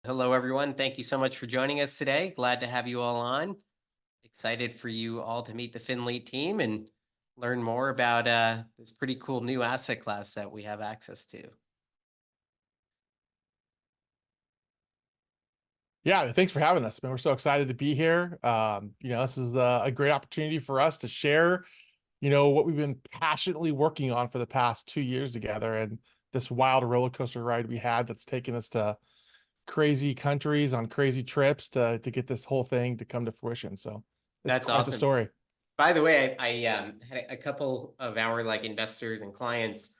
Hello, everyone. Thank you so much for joining us today. Glad to have you all on. Excited for you all to meet the Finlete team and learn more about this pretty cool new asset class that we have access to. Yeah, thanks for having us, man. We're so excited to be here. This is a great opportunity for us to share, what we've been passionately working on for the past 2 years together, and this wild roller coaster ride we had that's taken us to crazy countries on crazy trips to get this whole thing to come to fruition. So it's That's quite the awesome. story. By the way, I had a couple of our investors and clients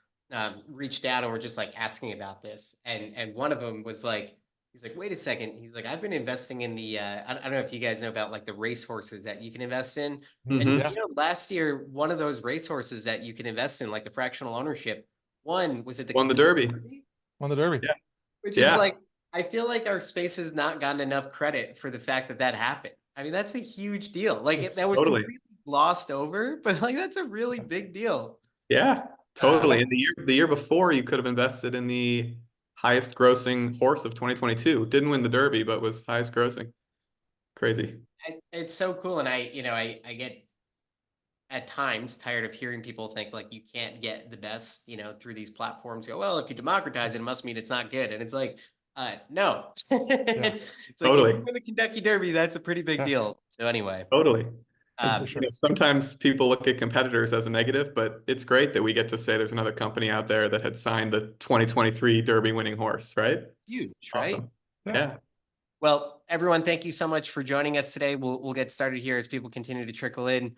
reached out and were just asking about this, and one of them was he's like, wait a second. He's like, I've been investing in the I don't know if you guys know about the racehorses that you can invest in, and hmm Yeah, last year one of those racehorses that you can invest in, like the fractional ownership, one was it the Won the Kentucky Derby. Derby? won the Derby. Yeah. Which is Yeah. I feel like our space has not gotten enough credit for the fact that that happened. I mean, that's a huge deal. That It's was Totally. completely glossed over, but that's a really big deal. Yeah. Um, Totally. And the year before, you could have invested in the highest grossing horse of 2022. Didn't win the Derby, but was highest grossing. Crazy. it's so cool, and I get at times tired of hearing people think you can't get the best through these platforms. Go, well, if you democratize it, it must mean it's not good, and it's no. yeah, It's like if you Totally. win the Kentucky Derby, that's a pretty big yeah, deal. So anyway, Totally. for And sure. sometimes people look at competitors as a negative, but it's great that we get to say there's another company out there that had signed the 2023 Derby winning horse, right? It's huge, right? awesome. Yeah. Yeah. Well, everyone, thank you so much for joining us today. We'll get started here as people continue to trickle in.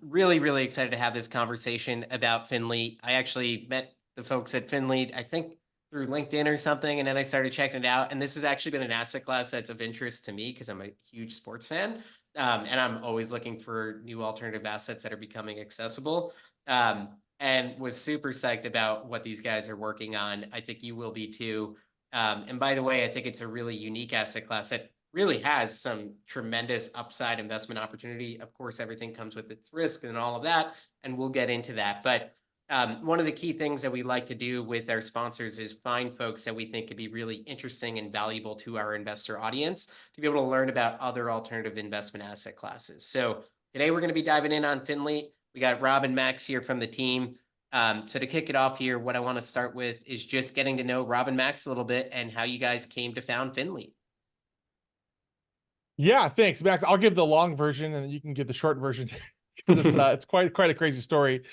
Really, really excited to have this conversation about Finlete. I actually met the folks at Finlete, I think through LinkedIn or something, and then I started checking it out. And this has actually been an asset class that's of interest to me because I'm a huge sports fan, and I'm always looking for new alternative assets that are becoming accessible. And was super psyched about what these guys are working on. I think you will be too. And by the way, I think it's a really unique asset class that really has some tremendous upside investment opportunity. Of course, everything comes with its risk and all of that, and we'll get into that. But one of the key things that we like to do with our sponsors is find folks that we think could be really interesting and valuable to our investor audience to be able to learn about other alternative investment asset classes. So today we're going to be diving in on Finlete. We got Rob and Max here from the team. So to kick it off here, what I want to start with is just getting to know Rob and Max a little bit and how you guys came to found Finlete. Yeah, thanks, Max. I'll give the long version, and you can give the short version because it's quite a crazy story.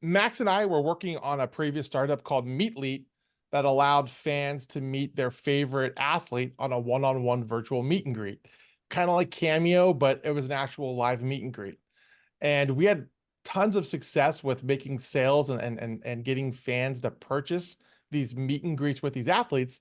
Max and I were working on a previous startup called Meetlete that allowed fans to meet their favorite athlete on a one-on-one virtual meet and greet, kind of like Cameo, but it was an actual live meet and greet. And we had tons of success with making sales and getting fans to purchase these meet and greets with these athletes.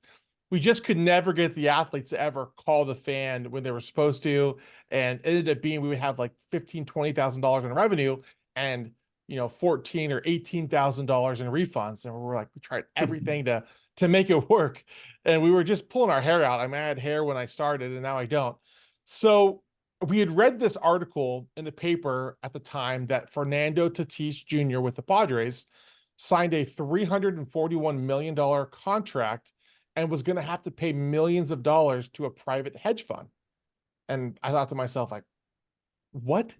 We just could never get the athletes to ever call the fan when they were supposed to. And it ended up being we would have like $15,000-$20,000 in revenue and 14 or $18,000 in refunds. And we tried everything to make it work. And we were just pulling our hair out. I mean, I had hair when I started and now I don't. So we had read this article in the paper at the time that Fernando Tatis Jr. with the Padres signed a $341 million contract and was going to have to pay millions of dollars to a private hedge fund. And I thought to myself, what?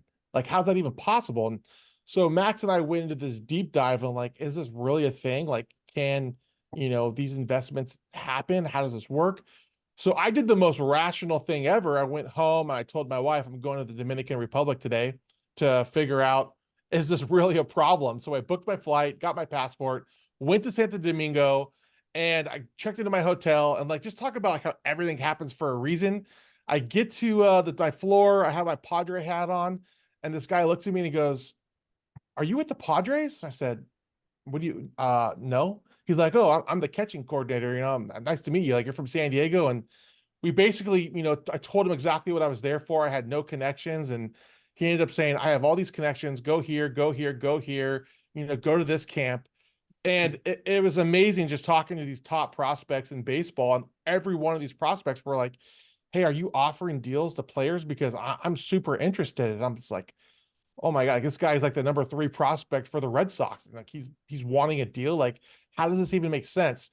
How's that even possible? And so Max and I went into this deep dive and is this really a thing? Can, these investments happen? How does this work? So I did the most rational thing ever. I went home and I told my wife, I'm going to the Dominican Republic today to figure out, is this really a problem? So I booked my flight, got my passport, went to Santo Domingo, and I checked into my hotel and just talk about how everything happens for a reason. I get to my floor, I have my Padre hat on, and this guy looks at me and he goes, "Are you with the Padres?" I said, "What do you no?" He's like, "Oh, I'm the catching coordinator, nice to meet you. You're from San Diego." And we basically, I told him exactly what I was there for. I had no connections, and he ended up saying, "I have all these connections. Go here, go here, go here, go to this camp." And it was amazing just talking to these top prospects in baseball. And every one of these prospects were like, "Hey, are you offering deals to players? Because I'm super interested." And I'm just like, oh my God, this guy is the number 3 prospect for the Red Sox. And he's wanting a deal. How does this even make sense?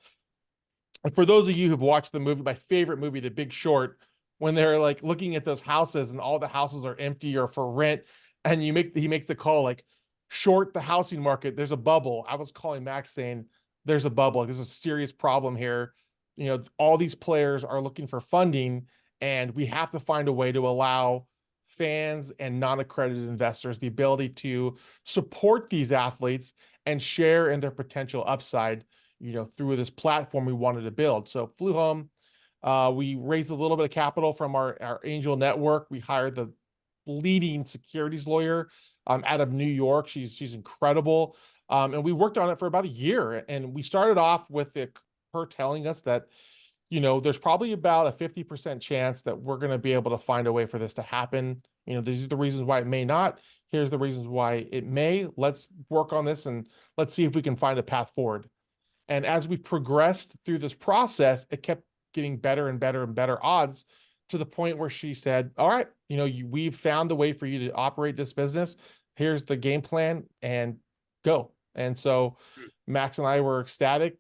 And for those of you who've watched the movie, my favorite movie, The Big Short, when they're like looking at those houses and all the houses are empty or for rent, and he makes the call like, short the housing market. There's a bubble. I was calling Max saying there's a bubble. There's a serious problem here. You know, all these players are looking for funding, and we have to find a way to allow fans and non-accredited investors the ability to support these athletes and share in their potential upside, you know, through this platform we wanted to build. So flew home. We raised a little bit of capital from our angel network. We hired the leading securities lawyer out of New York. She's incredible. And we worked on it for about a year. And we started off with her telling us that, you know, there's probably about a 50% chance that we're going to be able to find a way for this to happen. You know, these are the reasons why it may not. Here's the reasons why it may. Let's work on this and let's see if we can find a path forward. And as we progressed through this process, it kept getting better and better and better odds, to the point where she said, all right, you know, we've found a way for you to operate this business. Here's the game plan, and go. And so Max and I were ecstatic,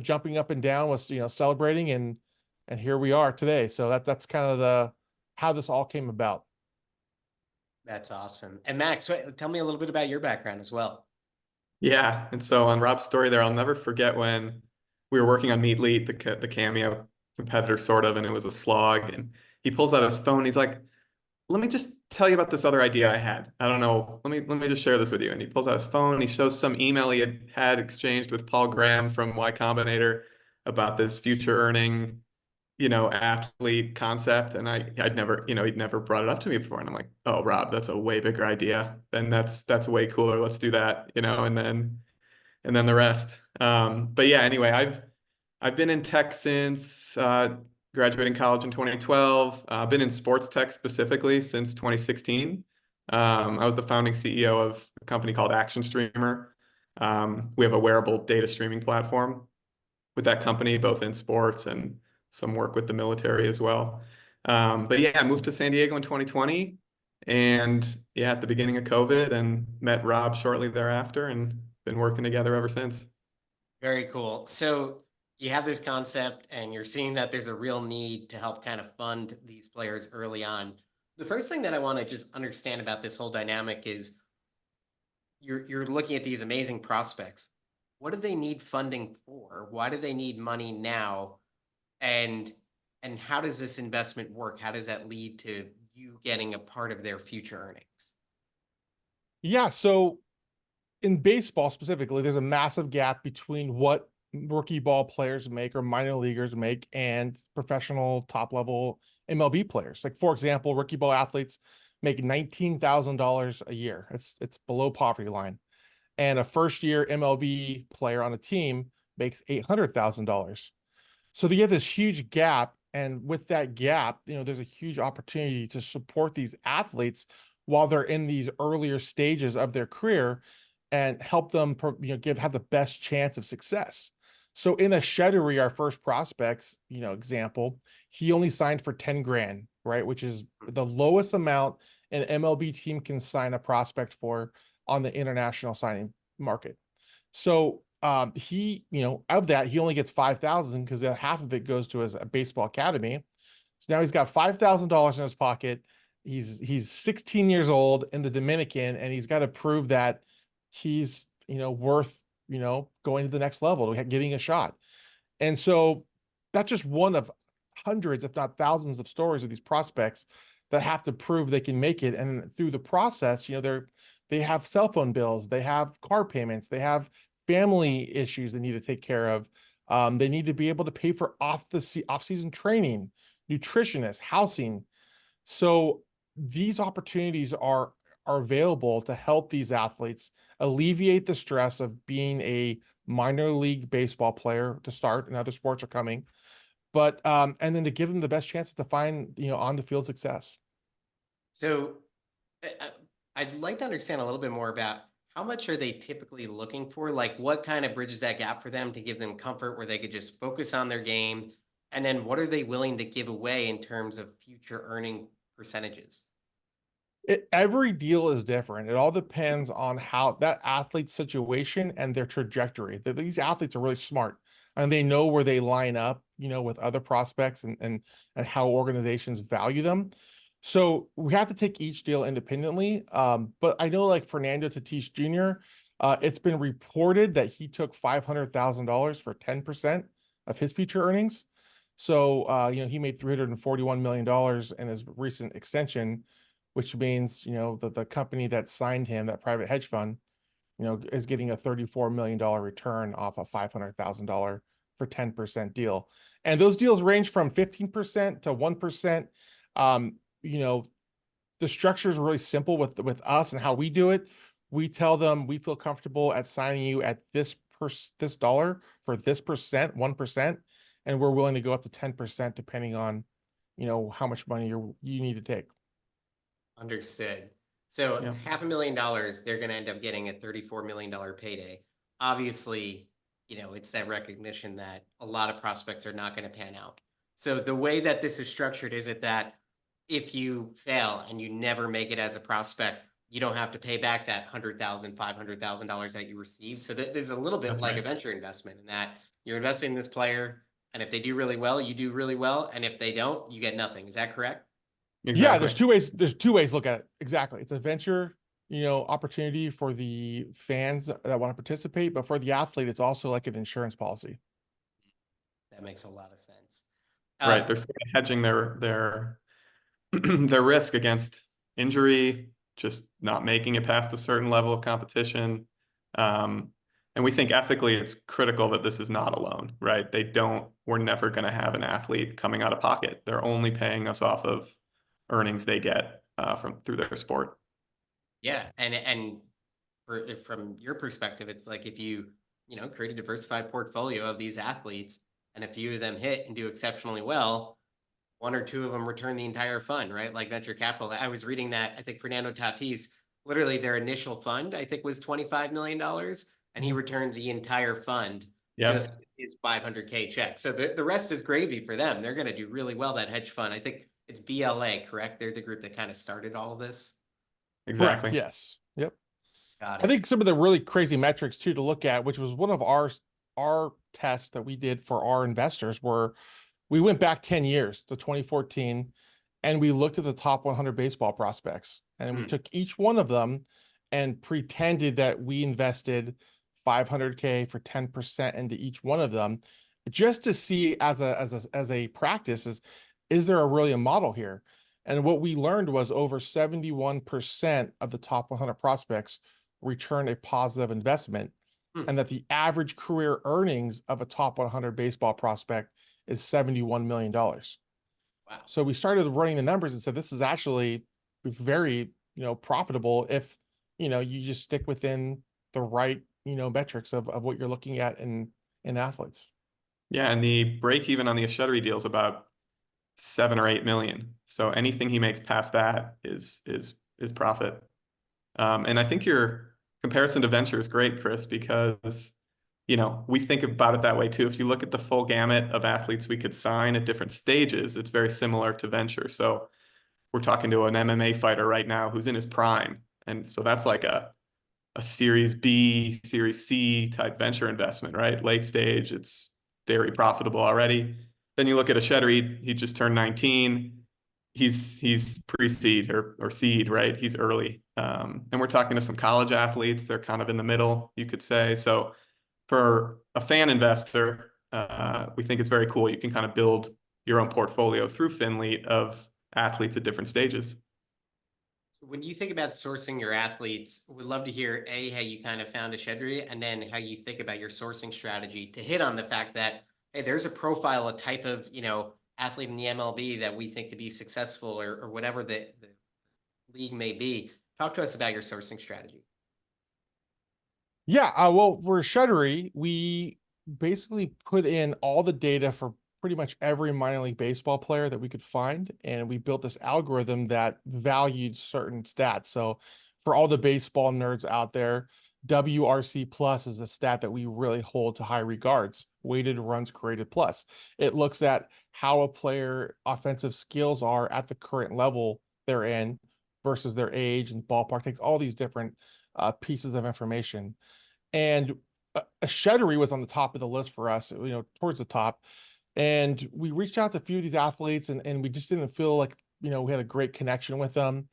jumping up and down, was, you know, celebrating, and here we are today. So that's kind of how this all came about. That's awesome. And Max, tell me a little bit about your background as well. Yeah, and so on Rob's story there, I'll never forget when we were working on Meatleat, the Cameo competitor sort of, and it was a slog. And he pulls out his phone. He's like, "Let me just tell you about this other idea I had. I don't know. Let me just share this with you." And he pulls out his phone. He shows some email he had exchanged with Paul Graham from Y Combinator about this future earning, you know, athlete concept. And I'd never, you know, he'd never brought it up to me before. And I'm like, "Oh, Rob, that's a way bigger idea. Then that's way cooler. Let's do that." You know, and then the rest. But yeah, anyway, I've been in tech since graduating college in 2012. I've been in sports tech specifically since 2016. I was the founding CEO of a company called Action Streamer. We have a wearable data streaming platform with that company, both in sports and some work with the military as well. But yeah, I moved to San Diego in 2020, and yeah, at the beginning of COVID, and met Rob shortly thereafter, and been working together ever since. Very cool. So you have this concept and you're seeing that there's a real need to help kind of fund these players early on. The first thing that I want to just understand about this whole dynamic is you're looking at these amazing prospects. What do they need funding for? Why do they need money now? And how does this investment work? How does that lead to you getting a part of their future earnings? Yeah. So in baseball specifically, there's a massive gap between what rookie ball players make or minor leaguers make and professional top level MLB players. Like, for example, rookie ball athletes make $19,000 a year. It's below poverty line. And a first year MLB player on a team makes $800,000. So you have this huge gap. And with that gap, you know, there's a huge opportunity to support these athletes while they're in these earlier stages of their career and help them, you know, have the best chance of success. So in a Sheddery, our first prospects, you know, example, he only signed for 10 grand, right? Which is the lowest amount an MLB team can sign a prospect for on the international signing market. So he, you know, of that, he only gets 5,000 because half of it goes to his baseball academy. So now he's got $5,000 in his pocket. He's 16 years old in the Dominican, and he's got to prove that he's, you know, worth, you know, going to the next level, getting a shot. And so that's just one of hundreds, if not thousands, of stories of these prospects that have to prove they can make it. And through the process, you know, they have cell phone bills, they have car payments, they have family issues they need to take care of. They need to be able to pay for off-season training, nutritionists, housing. So these opportunities are available to help these athletes alleviate the stress of being a minor league baseball player to start, and other sports are coming, but and then to give them the best chances to find, you know, on the field success. So I'd like to understand a little bit more about how much are they typically looking for? Like, what kind of bridges that gap for them to give them comfort where they could just focus on their game? And then what are they willing to give away in terms of future earning percentages? Every deal is different. It all depends on how that athlete's situation and their trajectory. These athletes are really smart, and they know where they line up with other prospects and how organizations value them. So we have to take each deal independently. But I know like Fernando Tatis Jr., it's been reported that he took $500,000 for 10% of his future earnings. So, he made $341 million in his recent extension, which means, that the company that signed him, that private hedge fund, is getting a $34 million return off a $500,000 for 10% deal. And those deals range from 15% to 1%. The structure is really simple with us and how we do it. We tell them we feel comfortable at signing you at this dollar for this percent, 1%, and we're willing to go up to 10% depending on, how much money you need to take. Understood. So Yeah. $500,000, they're going to end up getting a $34 million payday. Obviously, it's that recognition that a lot of prospects are not going to pan out. So the way that this is structured, is it that if you fail and you never make it as a prospect, you don't have to pay back that $100,000, $500,000 that you received? So there's a little bit That's like a right. venture investment, in that you're investing in this player, and if they do really well, you do really well, and if they don't, you get nothing. Is that correct? Yeah, Exactly. there's two ways to look at it. Exactly. It's a venture, opportunity for the fans that want to participate, but for the athlete, it's also like an insurance policy. That makes a lot of sense. Right. They're sort of hedging their their risk against injury, just not making it past a certain level of competition. And we think ethically it's critical that this is not a loan, right? We're never going to have an athlete coming out of pocket. They're only paying us off of earnings they get through their sport. Yeah, and from your perspective, it's like if you create a diversified portfolio of these athletes, and a few of them hit and do exceptionally well, one or two of them return the entire fund, right? Like venture capital. I was reading that I think Fernando Tatis, literally their initial fund, I think was $25 million, and he Mhm. returned the entire fund Yep. just his 500K check. So the rest is gravy for them. They're going to do really well. That hedge fund, I think it's BLA, correct? They're the group that kind of started all of this. Correct. Exactly. Yes. Yep. Got I it. think some of the really crazy metrics too to look at, which was one of our tests that we did for our investors, were we went back 10 years to 2014 and we looked at the top 100 baseball prospects, and we Hmm. took each one of them and pretended that we invested 500K for 10% into each one of them, just to see as a practice, is there really a model here? And what we learned was over 71% of the top 100 prospects return a positive investment, Hmm. and that the average career earnings of a top 100 baseball prospect is $71 million. Wow. So we started running the numbers and said, this is actually very, profitable if, you just stick within the right, metrics of what you're looking at in athletes. Yeah, and the break even on the Echeverry deal is about 7 or 8 million. So anything he makes past that is profit. And I think your comparison to venture is great, Chris, because we think about it that way too. If you look at the full gamut of athletes we could sign at different stages, it's very similar to venture. So we're talking to an MMA fighter right now who's in his prime. And so that's like a Series B, Series C type venture investment, right? Late stage, it's very profitable already. Then you look at a Shettery, he just turned 19. He's pre-seed or seed, right? He's early. And we're talking to some college athletes. They're kind of in the middle, you could say. So for a fan investor, we think it's very cool. You can kind of build your own portfolio through Finlete of athletes at different stages. So when you think about sourcing your athletes, we'd love to hear how you kind of found a Shedry, and then how you think about your sourcing strategy to hit on the fact that, hey, there's a profile, a type of, athlete in the MLB that we think to be successful, or whatever the league may be. Talk to us about your sourcing strategy. Yeah, well, for Shuttery, we basically put in all the data for pretty much every minor league baseball player that we could find, and we built this algorithm that valued certain stats. So for all the baseball nerds out there, WRC plus is a stat that we really hold to high regards, weighted runs created plus. It looks at how a player offensive skills are at the current level they're in versus their age and ballpark, takes all these different pieces of information. And a Shettery was on the top of the list for us, towards the top. And we reached out to a few of these athletes, and we just didn't feel like, we had a great connection with them.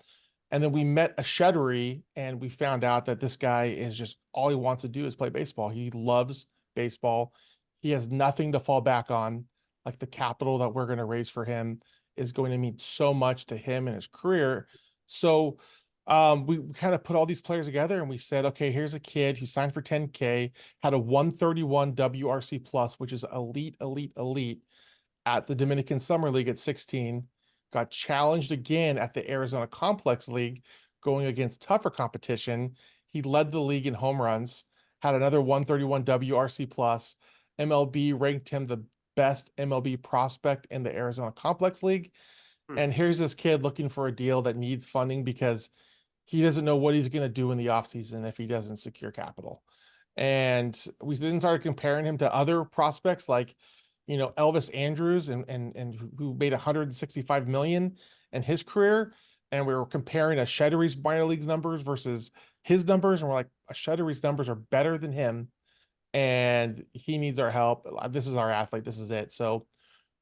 And then we met a Sheddery, and we found out that this guy is just, all he wants to do is play baseball. He loves baseball. He has nothing to fall back on. Like, the capital that we're going to raise for him is going to mean so much to him and his career. So we kind of put all these players together, and we said, okay, here's a kid who signed for 10K, had a 131 WRC plus, which is elite, elite, elite, at the Dominican Summer League at 16, got challenged again at the Arizona Complex League, going against tougher competition. He led the league in home runs, had another 131 WRC plus. MLB ranked him the best MLB prospect in the Arizona Complex League. And here's this kid looking for a deal that needs funding because he doesn't know what he's going to do in the offseason if he doesn't secure capital. And we then started comparing him to other prospects like, Elvis Andrews, and who made 165 million in his career. And we were comparing a Sheddery's minor leagues numbers versus his numbers. And we're like, a Sheddery's numbers are better than him, and he needs our help. This is our athlete. This is it. So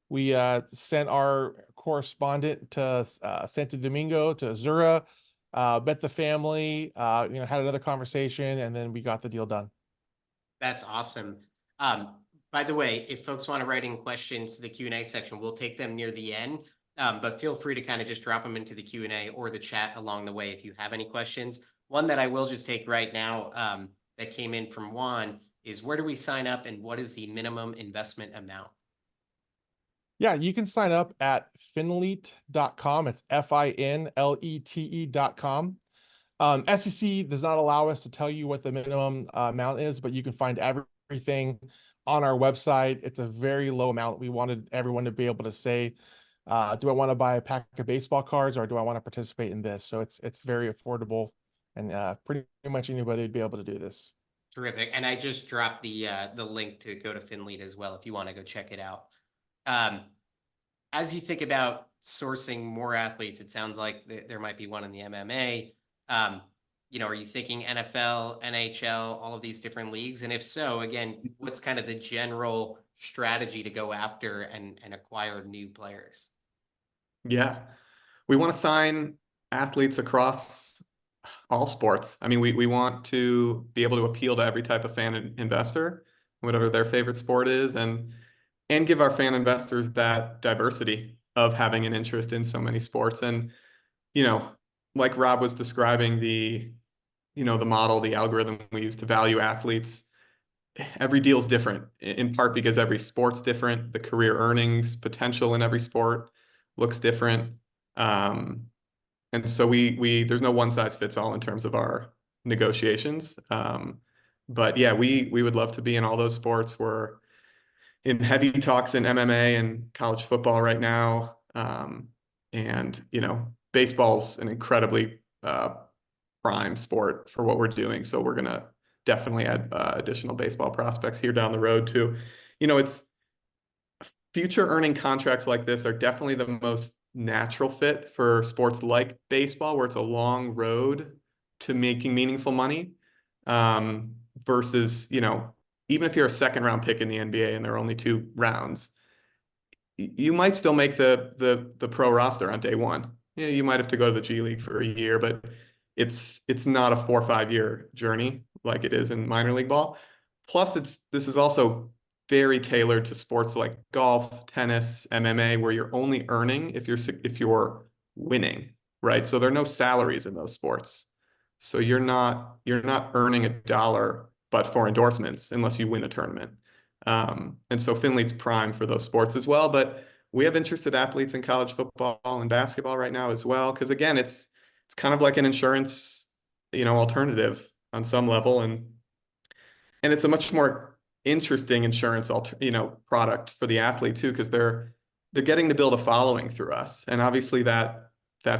we sent our correspondent to Santo Domingo, to Azura, met the family, had another conversation, and then we got the deal done. That's awesome. By the way, if folks want to write in questions to the Q&A section, we'll take them near the end. But feel free to kind of just drop them into the Q&A or the chat along the way if you have any questions. One that I will just take right now that came in from Juan is, where do we sign up, and what is the minimum investment amount? Yeah, you can sign up at finlete.com. It's FINLETE.com. SEC does not allow us to tell you what the minimum amount is, but you can find everything on our website. It's a very low amount. We wanted everyone to be able to say, do I want to buy a pack of baseball cards, or do I want to participate in this? So it's very affordable, and pretty much anybody would be able to do this. Terrific. And I just dropped the link to go to Finlete as well if you want to go check it out. As you think about sourcing more athletes, it sounds like there might be one in the MMA. Are you thinking NFL, NHL, all of these different leagues? And if so, again, what's kind of the general strategy to go after and acquire new players? Yeah, we want to sign athletes across all sports. I mean, we want to be able to appeal to every type of fan and investor, whatever their favorite sport is, and give our fan investors that diversity of having an interest in so many sports. And, like Rob was describing, the model, the algorithm we use to value athletes, every deal is different, in part because every sport's different. The career earnings potential in every sport looks different. And so there's no one size fits all in terms of our negotiations. But yeah, we would love to be in all those sports. We're in heavy talks in MMA and college football right now. And, baseball's an incredibly prime sport for what we're doing. So we're going to definitely add additional baseball prospects here down the road too. It's future earning contracts like this are definitely the most natural fit for sports like baseball, where it's a long road to making meaningful money, versus, even if you're a second round pick in the NBA and there are only 2 rounds, you might still make the pro roster on day one. You might have to go to the G League for a year, but it's not a 4 or 5 year journey like it is in minor league ball. Plus, this is also very tailored to sports like golf, tennis, MMA, where you're only earning if you're winning, right? So there are no salaries in those sports. So you're not earning $1 but for endorsements unless you win a tournament. And so Finlete's prime for those sports as well. But we have interested athletes in college football and basketball right now as well, because again, it's kind of like an insurance, alternative on some level, and it's a much more interesting insurance product for the athlete too, because they're getting to build a following through us, and obviously that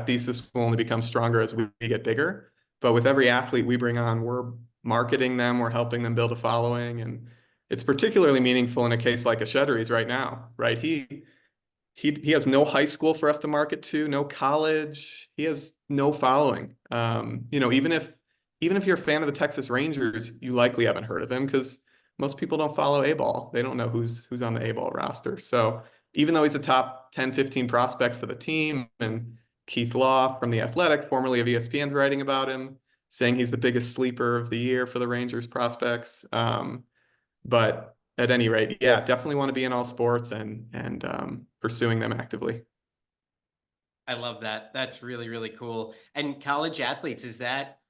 thesis will only become stronger as we get bigger. But with every athlete we bring on, we're marketing them, we're helping them build a following, and it's particularly meaningful in a case like a Sheddery's right now, right? He has no high school for us to market to, no college. He has no following. Even if you're a fan of the Texas Rangers, you likely haven't heard of him, because most people don't follow A-ball. They don't know who's on the A-ball roster. So even though he's a top 10, 15 prospect for the team, and Keith Law from The Athletic, formerly of ESPN's writing about him, saying he's the biggest sleeper of the year for the Rangers prospects. But at any rate, yeah, definitely want to be in all sports and pursuing them actively. I love that. That's really, really cool. And college athletes, is that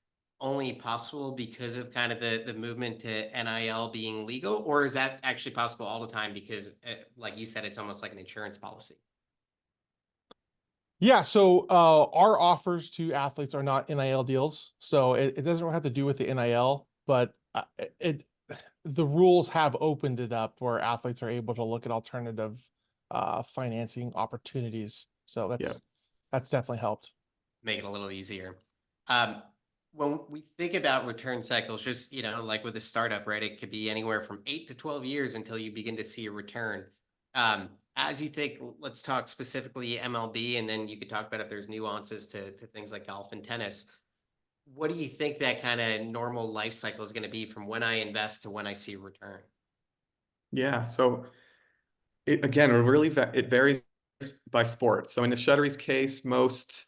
only possible because of kind of the movement to NIL being legal, or is that actually possible all the time because, like you said, it's almost like an insurance policy? Yeah, so our offers to athletes are not NIL deals, so it doesn't have to do with the NIL, but it the rules have opened it up where athletes are able to look at alternative financing opportunities. So Yeah. that's definitely helped. Make it a little easier. Um, when we think about return cycles, just like with a startup, right? It could be anywhere from 8 to 12 years until you begin to see a return. As you think, let's talk specifically MLB, and then you could talk about if there's nuances to things like golf and tennis. What do you think that kind of normal life cycle is going to be from when I invest to when I see a return? Yeah. So it varies by sport. So in Echeverry's case, most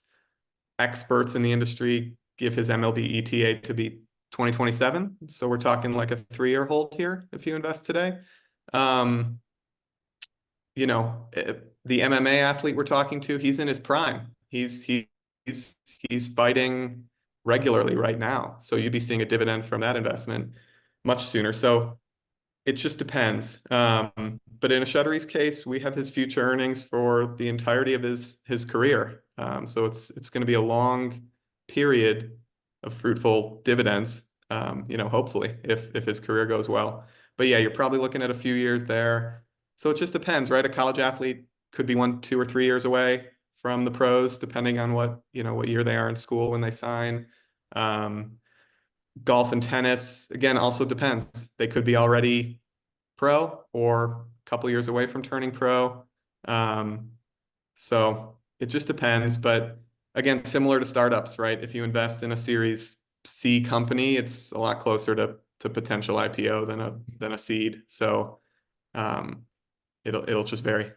experts in the industry give his MLB ETA to be 2027. So we're talking like a 3-year hold here if you invest today. Um, the MMA athlete we're talking to, he's in his prime. He's fighting regularly right now. So you'd be seeing a dividend from that investment much sooner. So it just depends. But in Ashuttery's case, we have his future earnings for the entirety of his career. So it's going to be a long period of fruitful dividends. Hopefully, if his career goes well. But yeah, you're probably looking at a few years there. So it just depends, right? A college athlete could be 1, 2, or 3 years away from the pros, depending on what year they are in school when they sign. Um, Golf and tennis, again, also depends. They could be already pro or a couple years away from turning pro. Um, so it just depends. But again, similar to startups, right? If you invest in a Series C company, it's a lot closer to potential IPO than a seed. So um, it'll just vary.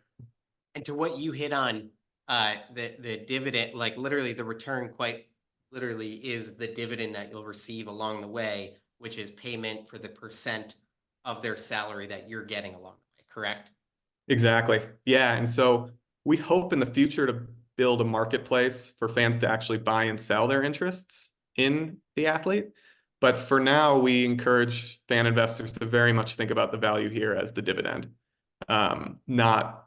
And to what you hit on, the dividend, like literally the return, quite literally, is the dividend that you'll receive along the way, which is payment for the percent of their salary that you're getting along the way. Correct? Exactly. Yeah. And so we hope in the future to build a marketplace for fans to actually buy and sell their interests in the athlete. But for now, we encourage fan investors to very much think about the value here as the dividend, not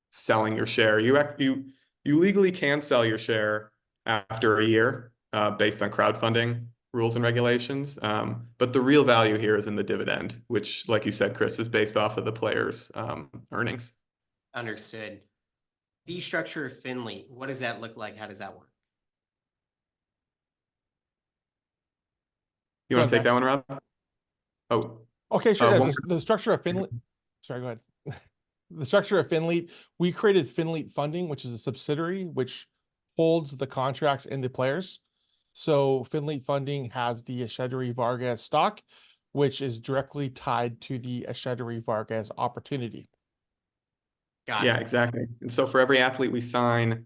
selling your share. You legally can sell your share after a year based on crowdfunding rules and regulations. But the real value here is in the dividend, which, like you said, Chris, is based off of the players' earnings. Understood. The structure of Finley, what does that look like? How does that work? You Go want ahead, to take that Max. one, Rob? Oh, Okay, sure. Yeah, one the structure of Finlete. Sorry, go ahead. The structure of Finlete, we created Finlete Funding, which is a subsidiary which holds the contracts and the players. So Finlete Funding has the Echeverry Vargas stock, which is directly tied to the Echeverry Vargas opportunity. Got yeah, it. exactly. And so for every athlete we sign,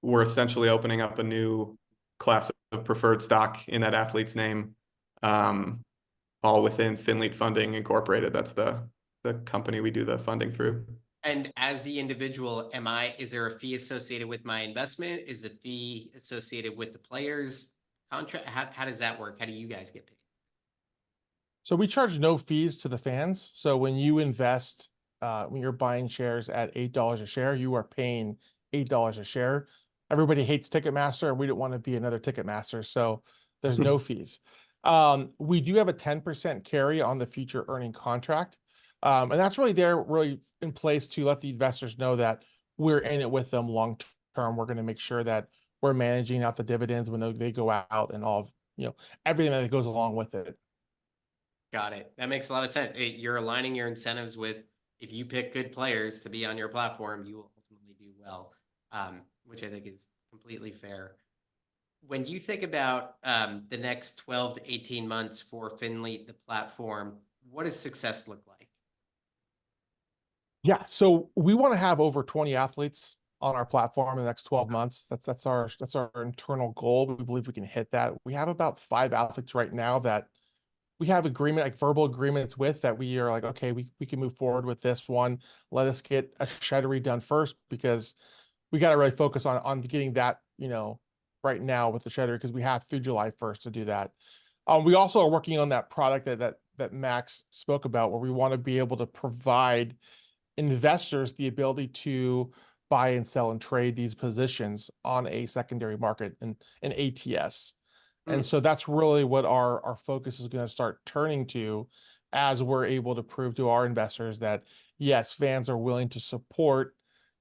we're essentially opening up a new class of preferred stock in that athlete's name, all within Finlete Funding Incorporated. That's the company we do the funding through. And as the individual, is there a fee associated with my investment? Is the fee associated with the players' contract? How does that work? How do you guys get paid? So we charge no fees to the fans. So when you invest, when you're buying shares at $8 a share, you are paying $8 a share. Everybody hates Ticketmaster, and we don't want to be another Ticketmaster, so there's no fees. We do have a 10% carry on the future earning contract. And that's really in place to let the investors know that we're in it with them long term. We're going to make sure that we're managing out the dividends when they go out and all of, everything that goes along with it. Got it. That makes a lot of sense. You're aligning your incentives with, if you pick good players to be on your platform, you will ultimately do well, which I think is completely fair. When you think about the next 12 to 18 months for Finlete, the platform, what does success look like? Yeah, so we want to have over 20 athletes on our platform in the next 12 months. That's our internal goal. We believe we can hit that. We have about 5 athletes right now that we have agreement, like verbal agreements with, that we are like, okay, we can move forward with this one. Let us get a Shettery done first, because we got to really focus on getting that, right now with the Shettery, because we have through July 1st to do that. We also are working on that product that Max spoke about, where we want to be able to provide investors the ability to buy and sell and trade these positions on a secondary market and an ATS. And so that's really what our focus is going to start turning to, as we're able to prove to our investors that, yes, fans are willing to support,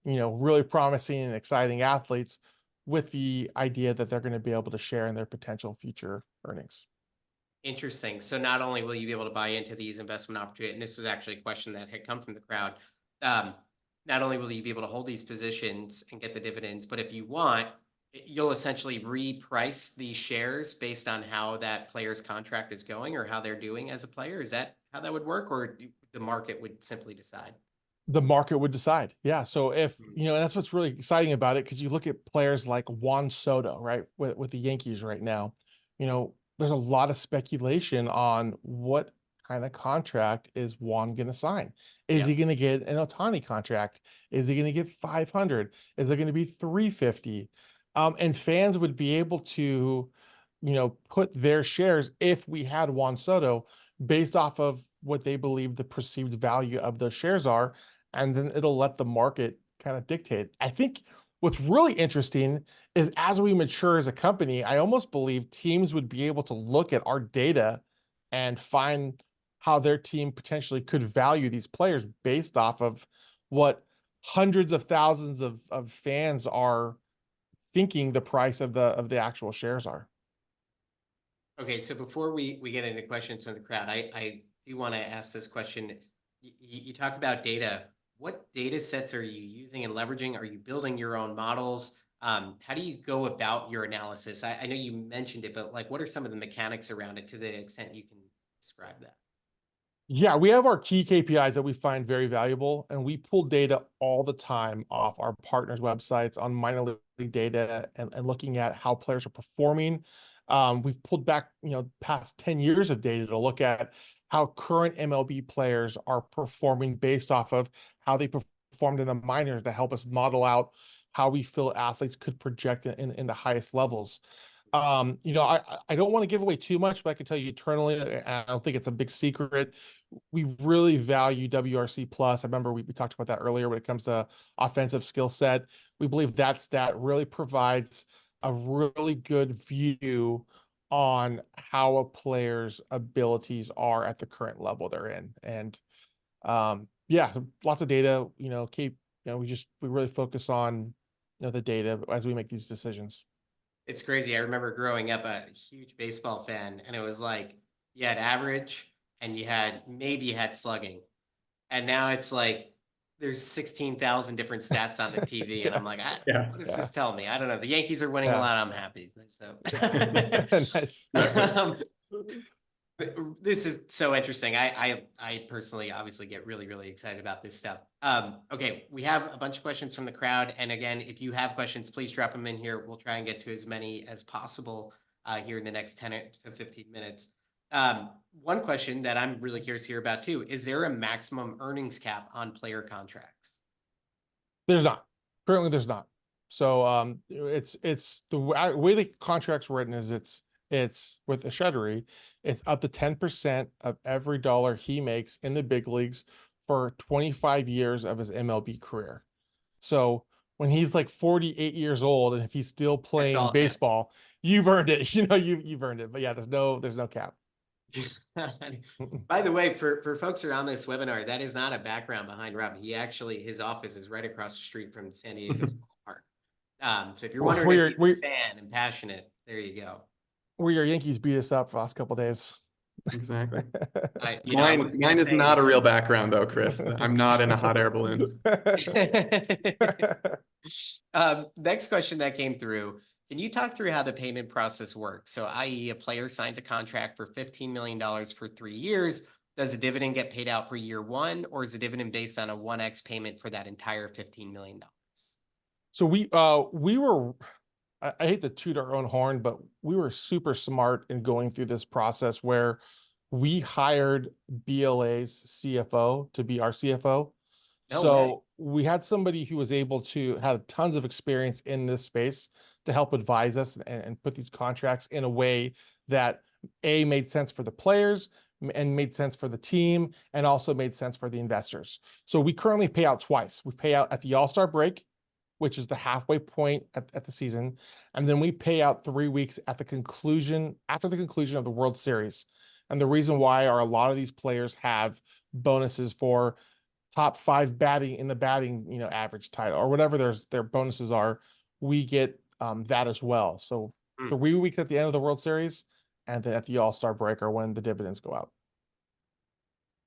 really promising and exciting athletes, with the idea that they're going to be able to share in their potential future earnings. Interesting. So not only will you be able to buy into these investment opportunities, and this was actually a question that had come from the crowd, um, not only will you be able to hold these positions and get the dividends, but if you want, you'll essentially reprice these shares based on how that player's contract is going or how they're doing as a player. Is that how that would work, or the market would simply decide? The market would decide. Yeah. So if, and that's what's really exciting about it, because you look at players like Juan Soto, right, with the Yankees right now, there's a lot of speculation on what kind of contract is Juan going to sign. Is he going to get an Ohtani contract? Is he going to get 500? Is it going to be 350? And fans would be able to, put their shares, if we had Juan Soto, based off of what they believe the perceived value of those shares are, and then it'll let the market kind of dictate. I think what's really interesting is, as we mature as a company, I almost believe teams would be able to look at our data and find how their team potentially could value these players based off of what hundreds of thousands of fans are thinking the price of the actual shares are. Okay, so before we get into questions from the crowd, I do want to ask this question. You talk about data. What data sets are you using and leveraging? Are you building your own models? How do you go about your analysis? I know you mentioned it, but like, what are some of the mechanics around it, to the extent you can describe that? Yeah, we have our key KPIs that we find very valuable, and we pull data all the time off our partners' websites on minor league data, and looking at how players are performing. We've pulled back, past 10 years of data to look at how current MLB players are performing based off of how they performed in the minors, to help us model out how we feel athletes could project in the highest levels. I don't want to give away too much, but I can tell you internally, I don't think it's a big secret, we really value WRC plus. I remember we talked about that earlier when it comes to offensive skill set. We believe that stat really provides a really good view on how a player's abilities are at the current level they're in. And yeah, so lots of data, we really focus on, the data as we make these decisions. It's crazy. I remember growing up a huge baseball fan, and it was like you had average and you had slugging. And now it's like there's 16,000 different stats on the TV. And I'm like, what does this tell me? I don't know. The Yankees are winning a lot. I'm happy. So Nice. this is so interesting. I personally obviously get really, really excited about this stuff. Okay, we have a bunch of questions from the crowd. And again, if you have questions, please drop them in here. We'll try and get to as many as possible here in the next 10 to 15 minutes. One question that I'm really curious to hear about too, is there a maximum earnings cap on player contracts? There's not. Currently, there's not. So it's the way the contract's written is it's with the Shettery, it's up to 10% of every dollar he makes in the big leagues for 25 years of his MLB career. So when he's like 48 years old, and if he's still playing baseball, you've earned it. You've earned it. But yeah, there's no cap. By the way, for folks around this webinar, that is not a background behind Rob. His office is right across the street from San Diego's ballpark. So if you're wondering if he's a fan and passionate, there you go. Where your Yankees beat us up for the last couple of days. Exactly. Mine is not a real background though, Chris. I'm not in a hot air balloon. Next question that came through. Can you talk through how the payment process works? So, i.e., a player signs a contract for $15 million for 3 years. does a dividend get paid out for year one, or is the dividend based on a 1x payment for that entire $15 million? So we were, I hate to toot our own horn, but we were super smart in going through this process where we hired BLA's CFO to be our CFO. No way. So we had somebody who was able to have tons of experience in this space to help advise us and put these contracts in a way that made sense for the players and made sense for the team and also made sense for the investors. So we currently pay out twice. We pay out at the All-Star break, which is the halfway point at the season. And then we pay out 3 weeks at the conclusion, after the conclusion of the World Series. And the reason why are a lot of these players have bonuses for top 5 batting in the batting, average title or whatever their bonuses are. We get that as well. So 3 weeks at the end of the World Series and then at the All-Star break are when the dividends go out.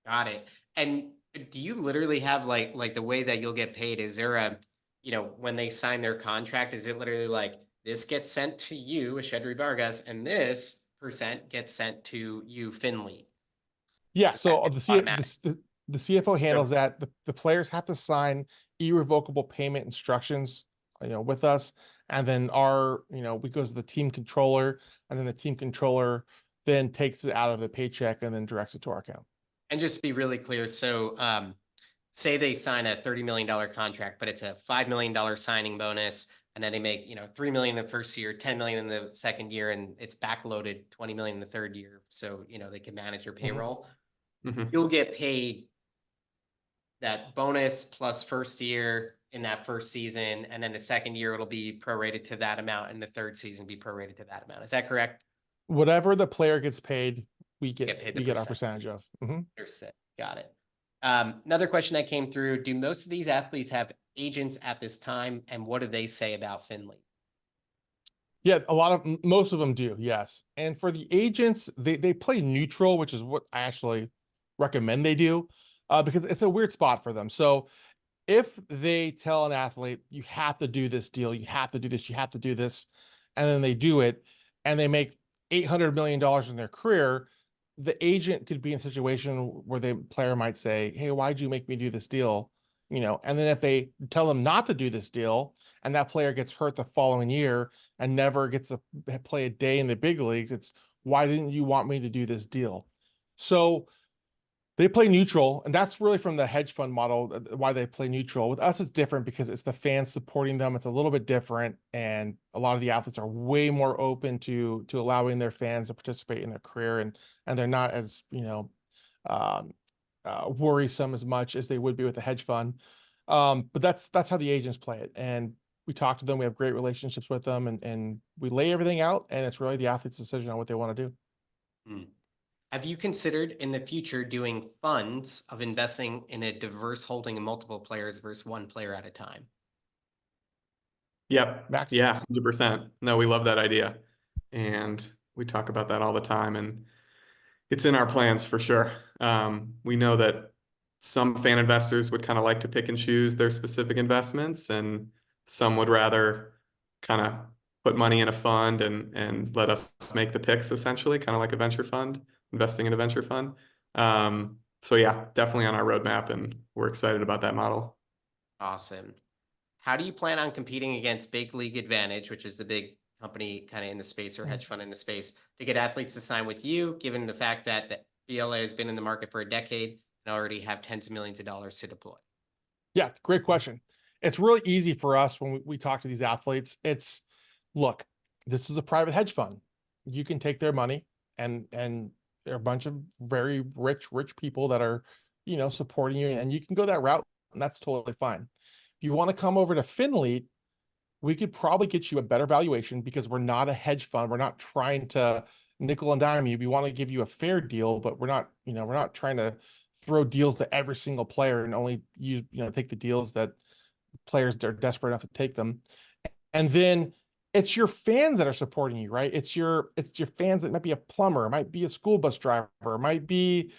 Got it. And do you literally have like the way that you'll get paid? Is there a, when they sign their contract, is it literally like this gets sent to you, Shedri Vargas, and this % gets sent to you, Finlete? Yeah. So the CFO handles Sure. that. The players have to sign irrevocable payment instructions, with us. And then we go to the team controller, and then the team controller then takes it out of the paycheck and then directs it to our account. And just to be really clear, so say they sign a $30 million contract, but it's a $5 million signing bonus, and then they make, $3 million in the first year, $10 million in the second year, and it's backloaded $20 million in the third year. So, they can manage your payroll. Mm-hmm. You'll get paid that bonus plus first year in that first season, and then the second year it'll be prorated to that amount, and the third season be prorated to that amount. Is that correct? Whatever the player gets paid, we get our percent. percentage of. Understood. Got it. Another question that came through: do most of these athletes have agents at this time, and what do they say about Finlete? Yeah, most of them do, yes. And for the agents, they play neutral, which is what I actually recommend they do, because it's a weird spot for them. So if they tell an athlete, you have to do this deal, you have to do this, you have to do this, and then they do it, and they make $800 million in their career, the agent could be in a situation where the player might say, hey, why'd you make me do this deal? And then if they tell them not to do this deal and that player gets hurt the following year and never gets to play a day in the big leagues, it's why didn't you want me to do this deal? So they play neutral, and that's really from the hedge fund model, why they play neutral. With us, it's different because it's the fans supporting them. It's a little bit different, and a lot of the athletes are way more open to allowing their fans to participate in their career, and they're not as worrisome as much as they would be with a hedge fund. But that's how the agents play it, and we talk to them. We have great relationships with them, and we lay everything out, and it's really the athlete's decision on what they want to do. Have you considered in the future doing funds of investing in a diverse holding of multiple players versus one player at a time? Yep. Max? Yeah, 100%. No, we love that idea. And we talk about that all the time, and it's in our plans for sure. We know that some fan investors would kind of like to pick and choose their specific investments, and some would rather kind of put money in a fund and let us make the picks, essentially, kind of like a venture fund, investing in a venture fund. So yeah, definitely on our roadmap, and we're excited about that model. Awesome. How do you plan on competing against Big League Advantage, which is the big company kind of in the space or hedge fund in the space, to get athletes to sign with you, given the fact that the BLA has been in the market for a decade and already have tens of millions of dollars to deploy? Yeah, great question. It's really easy for us when we talk to these athletes. Look, this is a private hedge fund. You can take their money, and there are a bunch of very rich people that are, supporting you, and you can go that route, and that's totally fine. If you want to come over to Finlete, we could probably get you a better valuation because we're not a hedge fund. We're not trying to nickel and dime you. We want to give you a fair deal, but we're not trying to throw deals to every single player and only take the deals that players are desperate enough to take them. And then it's your fans that are supporting you, right? It's your fans that might be a plumber, it might be a school bus driver, it might be,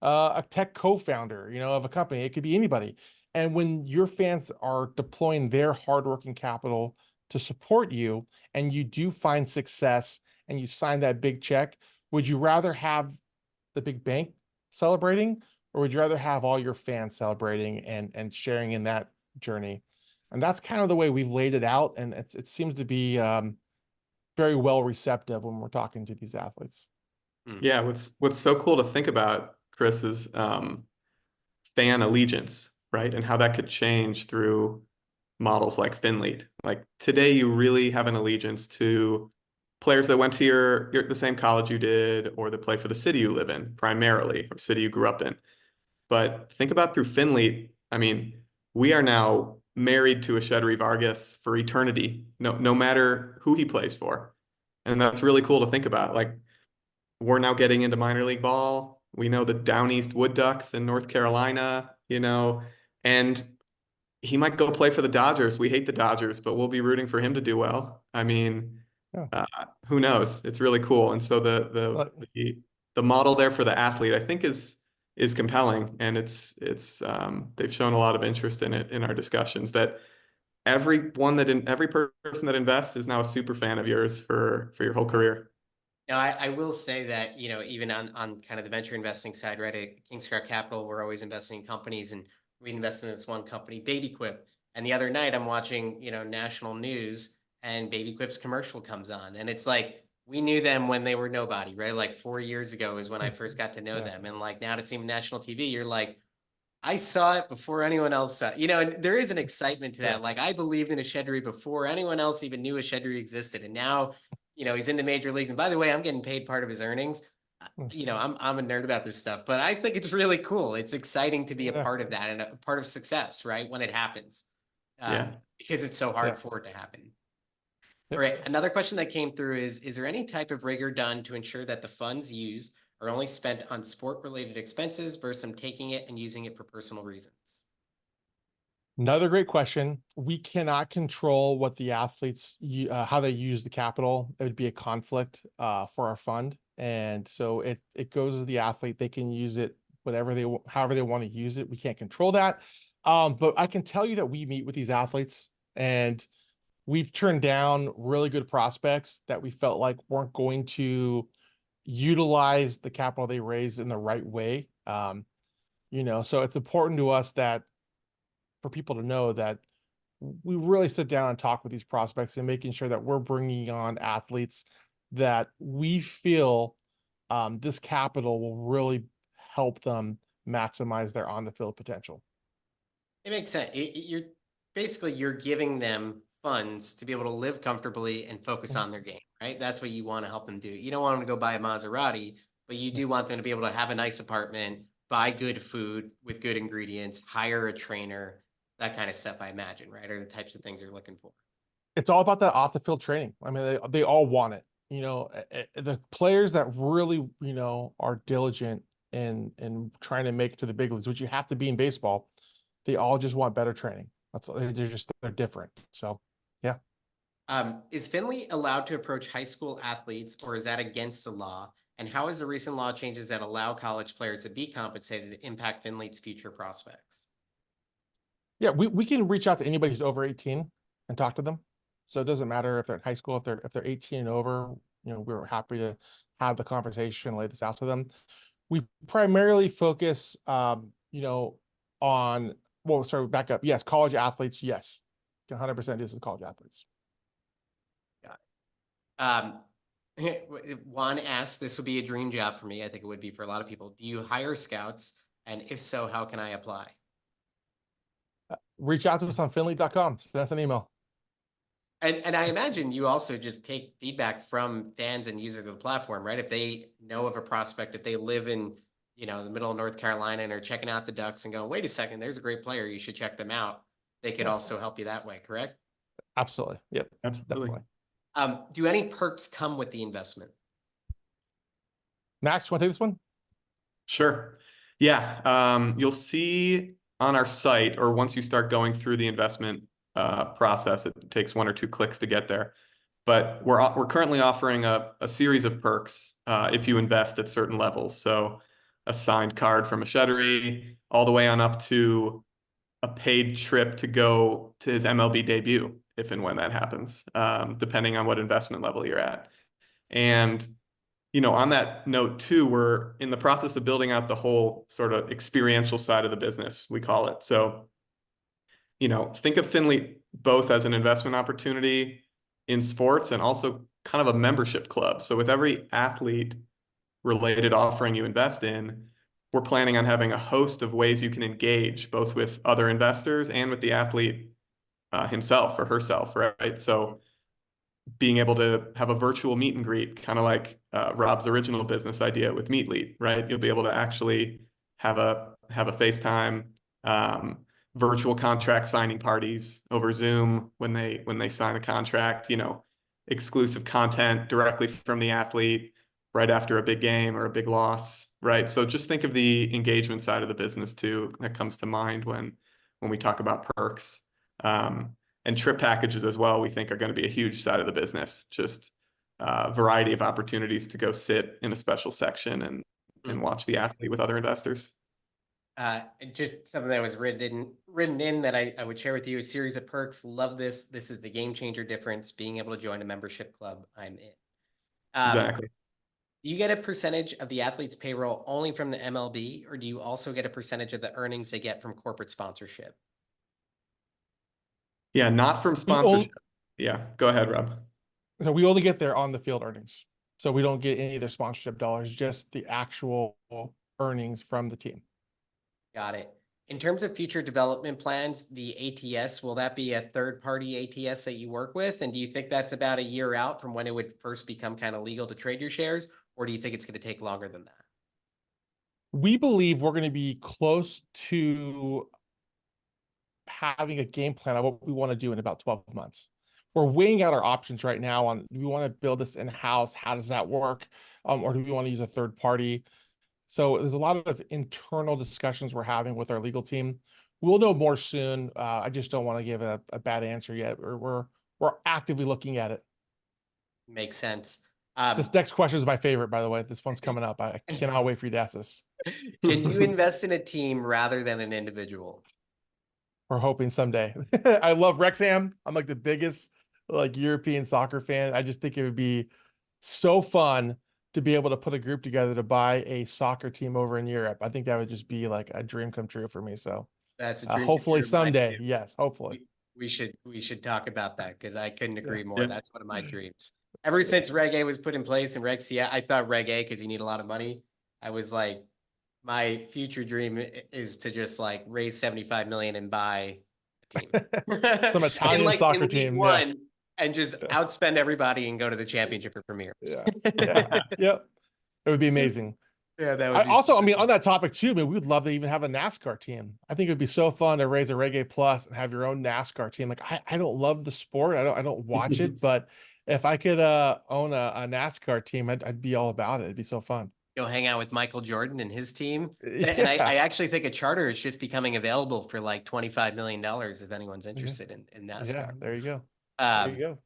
a tech co-founder, of a company. It could be anybody. And when your fans are deploying their hardworking capital to support you, and you do find success and you sign that big check, would you rather have the big bank celebrating, or would you rather have all your fans celebrating and sharing in that journey? And that's kind of the way we've laid it out, and it seems to be very well receptive when we're talking to these athletes. Yeah, what's so cool to think about, Chris, is fan allegiance, right? And how that could change through models like Finlete. Like today, you really have an allegiance to players that went to the same college you did, or that play for the city you live in primarily, or city you grew up in. But think about through Finlete. I mean, we are now married to a Shedry Vargas for eternity, no matter who he plays for. And that's really cool to think about. Like, we're now getting into minor league ball. We know the Down East Wood Ducks in North Carolina, and he might go play for the Dodgers. We hate the Dodgers, but we'll be rooting for him to do well. I mean, Yeah. who knows? It's really cool. And so the model there for the athlete, I think, is compelling, and they've shown a lot of interest in it in our discussions. That every person that invests is now a super fan of yours for your whole career. Now, I will say that, even on kind of the venture investing side, right, at Kingscraft Capital, we're always investing in companies, and we invested in this one company, BabyQuip. And the other night I'm watching, national news, and BabyQuip's commercial comes on. And it's like, we knew them when they were nobody, right? Like 4 years ago is when I first got to know Yeah. them. And like now to see them on national TV, you're like, I saw it before anyone else saw it. And there is an excitement to that. Yeah. Like I believed in a Shedry before anyone else even knew a Shedry existed. And now, he's in the major leagues. And by the way, I'm getting paid part of his earnings. I'm a nerd about this stuff, but I think it's really cool. It's exciting to be a Yeah. part of that and a part of success, right? When it happens. Yeah. Because it's so hard Yeah. for it to happen. Yep. All right. Another question that came through is there any type of rigor done to ensure that the funds used are only spent on sport-related expenses versus them taking it and using it for personal reasons? Another great question. We cannot control what the athletes, how they use the capital. It would be a conflict for our fund, and so it goes to the athlete. They can use it however they want to use it. We can't control that, but I can tell you that we meet with these athletes, and we've turned down really good prospects that we felt like weren't going to utilize the capital they raised in the right way. So it's important to us that for people to know that we really sit down and talk with these prospects and making sure that we're bringing on athletes that we feel this capital will really help them maximize their on the field potential. It makes sense. You're giving them funds to be able to live comfortably and focus on their game, right? That's what you want to help them do. You don't want them to go buy a Maserati, but you do want them to be able to have a nice apartment, buy good food with good ingredients, hire a trainer, that kind of stuff, I imagine, right? Are the types of things you're looking for. It's all about that off the field training. I mean, they all want it. The players that really, are diligent in trying to make it to the big leagues, which you have to be in baseball, they all just want better training. They're different. So, yeah. Is Finley allowed to approach high school athletes, or is that against the law? And how is the recent law changes that allow college players to be compensated impact Finley's future prospects? Yeah, we can reach out to anybody who's over 18 and talk to them. So it doesn't matter if they're in high school, if they're 18 and over, we're happy to have the conversation, lay this out to them. We primarily focus, on, well, sorry, back up. Yes, college athletes. Yes, 100% is with college athletes. Got it. Juan asked, this would be a dream job for me. I think it would be for a lot of people. Do you hire scouts? And if so, how can I apply? Reach out to us on finlete.com. Send us an email. And I imagine you also just take feedback from fans and users of the platform, right? If they know of a prospect, if they live in, the middle of North Carolina and are checking out the Ducks and going, wait a second, there's a great player, you should check them out. They could also help you that way, correct? Absolutely. Yep. Absolutely. Definitely. Do any perks come with the investment? Max, want to take this one? Sure. Yeah. You'll see on our site, or once you start going through the investment process, it takes 1 or 2 clicks to get there. But we're currently offering a series of perks if you invest at certain levels. So a signed card from a Shedry, all the way on up to a paid trip to go to his MLB debut, if and when that happens, depending on what investment level you're at. And On that note too, we're in the process of building out the whole sort of experiential side of the business, we call it. So, think of Finlete both as an investment opportunity in sports and also kind of a membership club. So with every athlete related offering you invest in, we're planning on having a host of ways you can engage both with other investors and with the athlete himself or herself, right? So being able to have a virtual meet and greet, kind of like Rob's original business idea with Meetlead, right? You'll be able to actually have a FaceTime virtual contract signing parties over Zoom when they sign a contract, exclusive content directly from the athlete right after a big game or a big loss, right? So just think of the engagement side of the business too that comes to mind when we talk about perks. And trip packages as well, we think are going to be a huge side of the business. Just a variety of opportunities to go sit in a special section and watch the athlete with other investors. Just something that was written in that I would share with you, a series of perks. Love this. This is the game changer difference. Being able to join a membership club. I'm in. Exactly. Do you get a percentage of the athlete's payroll only from the MLB, or do you also get a percentage of the earnings they get from corporate sponsorship? Yeah, not from sponsorship. Yeah, go ahead, Rob. So we only get their on the field earnings. So we don't get any of their sponsorship dollars, just the actual earnings from the team. Got it. In terms of future development plans, the ATS, will that be a third-party ATS that you work with? And do you think that's about a year out from when it would first become kind of legal to trade your shares? Or do you think it's going to take longer than that? We believe we're going to be close to having a game plan of what we want to do in about 12 months. We're weighing out our options right now on, do we want to build this in-house? How does that work? Or do we want to use a third party? So there's a lot of internal discussions we're having with our legal team. We'll know more soon. I just don't want to give a bad answer yet. We're actively looking at it. Makes sense. This next question is my favorite, by the way. This one's coming up. I cannot wait for you to ask this. Can you invest in a team rather than an individual? We're hoping someday. I love Wrexham. I'm like the biggest European soccer fan. I just think it would be so fun to be able to put a group together to buy a soccer team over in Europe. I think that would just be like a dream come true for me. So that's a dream hopefully someday. Yes, hopefully. We should talk about that because I couldn't agree more. Yeah. That's one of my dreams. Ever since Reggae was put in place in Reg C, I thought Reggae, because you need a lot of money. I was like, my future dream is to just like raise 75 million and buy a team. Some Italian soccer team. One, and just outspend everybody and go to the championship or premier. Yeah. It would be amazing. Yeah, that would be also, I mean, on that topic too, we would love to even have a NASCAR team. I think it would be so fun to raise a Reggae Plus and have your own NASCAR team. Like I don't love the sport. I don't watch it, but if I could own a NASCAR team, I'd be all about it. It'd be so fun. Go hang out with Michael Jordan and his team. And I actually think a charter is just becoming available for like $25 million if anyone's interested in NASCAR. Yeah, there you go. There you go.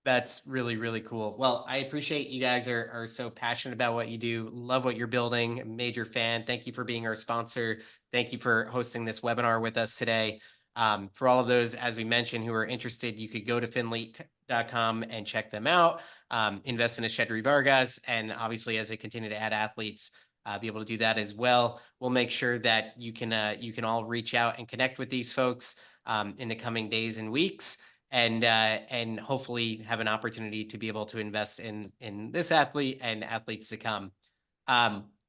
That's really, really cool. Well, I appreciate you guys are so passionate about what you do. Love what you're building. Major fan. Thank you for being our sponsor. Thank you for hosting this webinar with us today. For all of those, as we mentioned, who are interested, you could go to finlete.com and check them out. Invest in a Shedry Vargas, and obviously as they continue to add athletes, be able to do that as well. We'll make sure that you can all reach out and connect with these folks in the coming days and weeks, and hopefully have an opportunity to be able to invest in this athlete and athletes to come.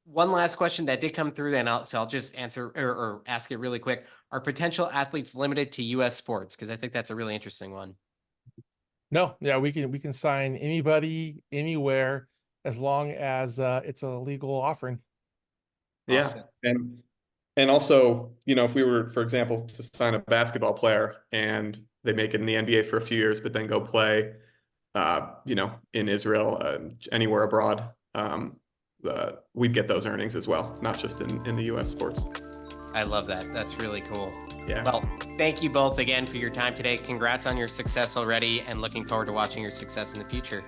One last question that did come through, then I'll just answer or ask it really quick. Are potential athletes limited to U.S. sports? Because I think that's a really interesting one. No, yeah, we can sign anybody anywhere as long as it's a legal offering. Awesome. Yeah, and also, if we were, for example, to sign a basketball player and they make it in the NBA for a few years, but then go play, in Israel, anywhere abroad, we'd get those earnings as well, not just in the U.S. sports. I love that. That's really cool. Yeah. Well, thank you both again for your time today. Congrats on your success already, and looking forward to watching your success in the future.